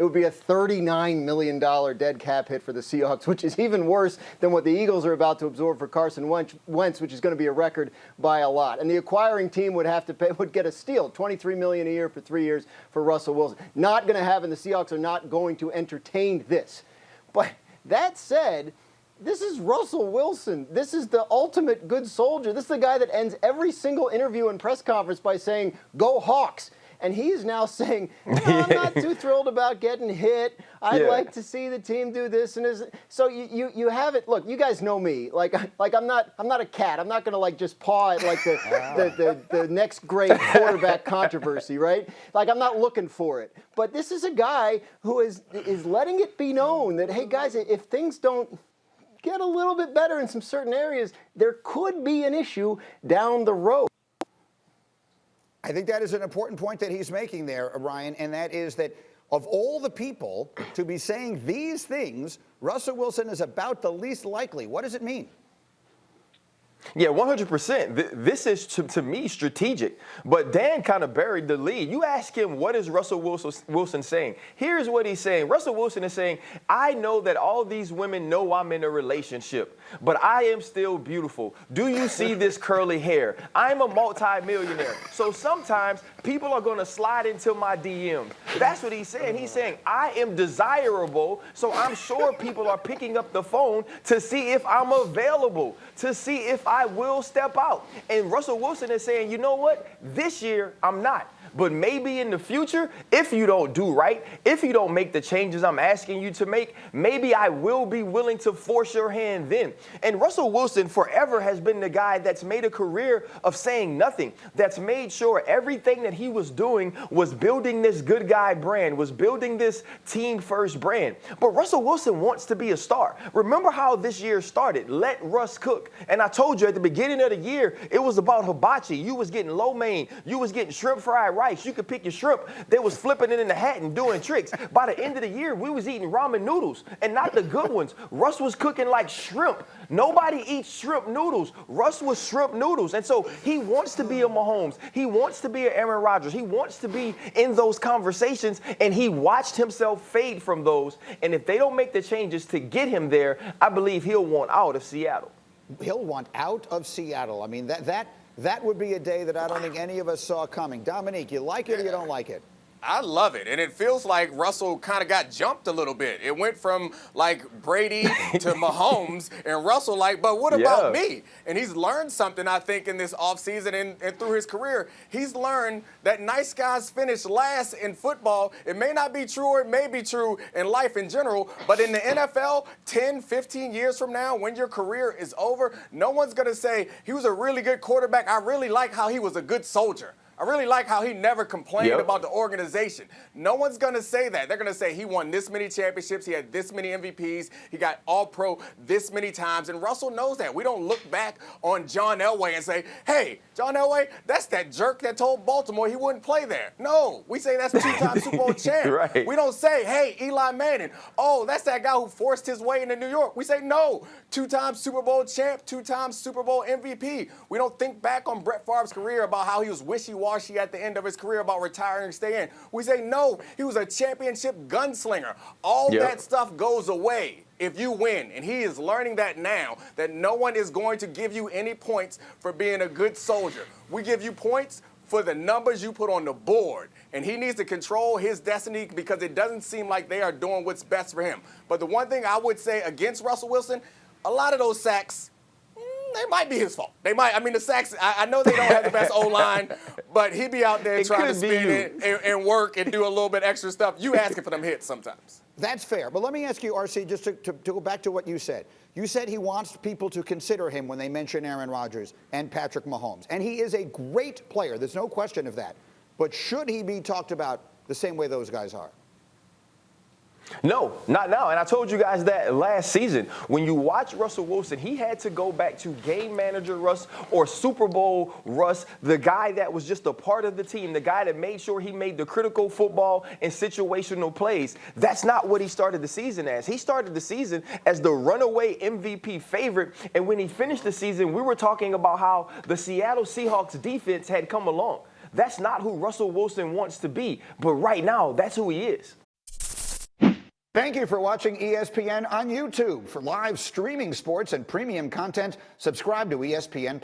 it would be a $39 million dead cap hit for the Seahawks, which is even worse than what the Eagles are about to absorb for Carson Wentz, which is going to be a record by a lot. And the acquiring team would have to pay, would get a steal, $23 million a year for 3 years for Russell Wilson. Not going to have, and the Seahawks are not going to entertain this. But that said, this is Russell Wilson. This is the ultimate good soldier. This is the guy that ends every single interview and press conference by saying, "Go Hawks." And he's now saying, no, I'm not too thrilled about getting hit. I'd like to see the team do this and this. So you have it. Look, you guys know me. Like I'm not a cat. I'm not going to just paw at the next great quarterback controversy, right? Like I'm not looking for it. But this is a guy who is letting it be known that, hey guys, if things don't get a little bit better in some certain areas, there could be an issue down the road. I think that is an important point that he's making there, Ryan, and that is that of all the people to be saying these things, Russell Wilson is about the least likely. What does it mean? Yeah, 100%. This is, to me, strategic. But Dan kind of buried the lead. You ask him, what is Russell Wilson saying? Here's what he's saying. Russell Wilson is saying, I know that all these women know I'm in a relationship, but I am still beautiful. Do you see this curly hair? I'm a multi-millionaire. So sometimes people are going to slide into my DMs. That's what he's saying. He's saying, I am desirable, so I'm sure people are picking up the phone to see if I'm available, to see if I will step out. And Russell Wilson is saying, you know what? This year, I'm not. But maybe in the future, if you don't do right, if you don't make the changes I'm asking you to make, maybe I will be willing to force your hand then. And Russell Wilson forever has been the guy that's made a career of saying nothing, that's made sure everything that he was doing was building this good guy brand, was building this team first brand. But Russell Wilson wants to be a star. Remember how this year started? Let Russ cook. And I told you at the beginning of the year, it was about hibachi. You was getting lo mein. You was getting shrimp fried rice. You could pick your shrimp. They was flipping it in the hat and doing tricks. By the end of the year, we was eating ramen noodles, and not the good ones. Russ was cooking like shrimp. Nobody eats shrimp noodles. Russ was shrimp noodles. And so he wants to be a Mahomes. He wants to be an Aaron Rodgers. He wants to be in those conversations, and he watched himself fade from those. And if they don't make the changes to get him there, I believe he'll want out of Seattle. He'll want out of Seattle. I mean, that would be a day that I don't think any of us saw coming. Dominique, you like it or you don't like it? I love it. And it feels like Russell kind of got jumped a little bit. It went from like Brady to Mahomes, and Russell like, but what about me? And he's learned something, I think, in this offseason and through his career. He's learned that nice guys finish last in football. It may not be true or it may be true in life in general, but in the NFL, 10, 15 years from now, when your career is over, no one's going to say he was a really good quarterback. I really like how he was a good soldier. I really like how he never complained about the organization. No one's going to say that. They're going to say he won this many championships, he had this many MVPs, he got All-Pro this many times, and Russell knows that. We don't look back on John Elway and say, hey, John Elway, that's that jerk that told Baltimore he wouldn't play there. No, we say that's two-time Super Bowl champ. Right. We don't say, hey, Eli Manning, oh, that's that guy who forced his way into New York. We say, no, two-time Super Bowl champ, two-time Super Bowl MVP. We don't think back on Brett Favre's career about how he was wishy-washy at the end of his career about retiring and staying. We say, no, he was a championship gunslinger. All that stuff goes away if you win. And he is learning that now, that no one is going to give you any points for being a good soldier. We give you points for the numbers you put on the board. And he needs to control his destiny because it doesn't seem like they are doing what's best for him. But the one thing I would say against Russell Wilson, a lot of those sacks, they might be his fault. They might. I mean, the sacks, I know they don't have the best O-line, but he'd be out there trying to spin it and work and do a little bit extra stuff. You asking for them hits sometimes. That's fair. But let me ask you, RC, just to go back to what you said. You said he wants people to consider him when they mention Aaron Rodgers and Patrick Mahomes. And he is a great player. There's no question of that. But should he be talked about the same way those guys are? No, not now. And I told you guys that last season. When you watch Russell Wilson, he had to go back to game manager Russ or Super Bowl Russ, the guy that was just a part of the team, the guy that made sure he made the critical football and situational plays. That's not what he started the season as. He started the season as the runaway MVP favorite. And when he finished the season, we were talking about how the Seattle Seahawks defense had come along. That's not who Russell Wilson wants to be. But right now, that's who he is. Thank you for watching ESPN on YouTube. For live streaming sports and premium content, subscribe to ESPN+.